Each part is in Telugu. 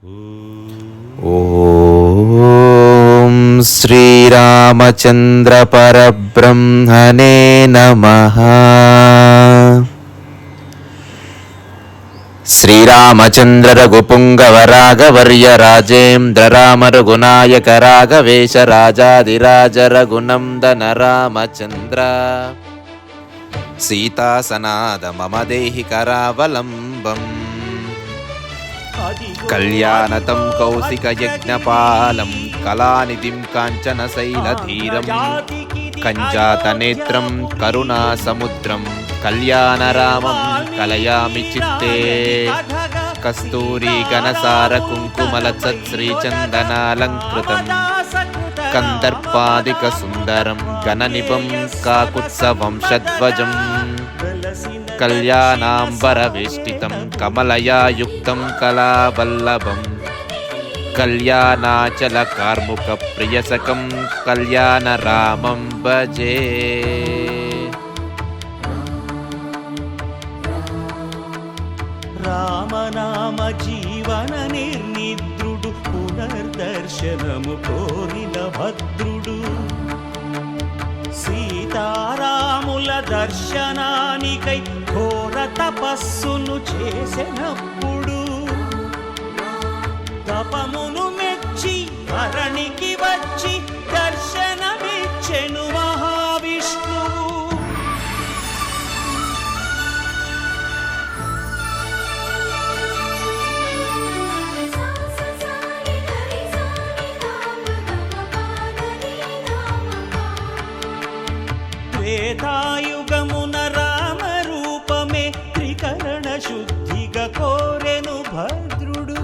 ఓం శ్రీరామచంద్ర పరబ్రహ్మణే నమః. శ్రీరామచంద్ర రఘుపుంగవ రాఘవర్య రాజేంద్ర రామ రఘునాయక రాఘవేశ రాజాదిరాజ రఘునందన రామచంద్ర. సీతాసనాద మమ దేహి కరావలంబం కళ్యాణతం కౌశిక యజ్ఞపాలం కళానిధిం కాంచన శైలధీరం కంజాతనేత్రం కరుణా సముద్రం కళ్యాణరామం కలయామి చిత్తే. కస్తూరి ఘనసార కుంకుమలసత్ శ్రీచందనాలంకృతం కందర్పాదిక సుందరం గణనిపం కాకుత్సవం షద్వజం కళ్యాణాంబరవేష్టితం కమలయాయుక్తం కళావల్లభం కళ్యాణాచల కార్ముక ప్రియసకం కళ్యాణ రామం భజే. రామనామ జీవన నిర్నిద్రుడు పునర్దర్శనము కోరిన భద్రుడు సీతారాముల దర్శనానికై ఘోర తపస్సును చేసినప్పుడు తపమును మెచ్చి ధరణికి వచ్చి దర్శనమిచ్చెను మహావిష్ణువు. త్రేతాయుగమున రామ రూపమే త్రికరణ శుద్ధిగా కోరెను భద్రుడు.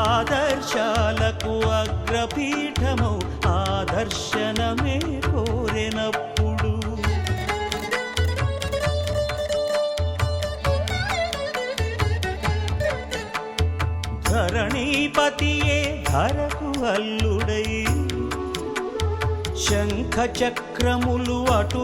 ఆదర్శాలకు అగ్రపీఠమౌ ఆదర్శనమే కోరెనప్పుడు ధరణీపతియే ధరకు అల్లుడై శంఖ చక్రములు అటు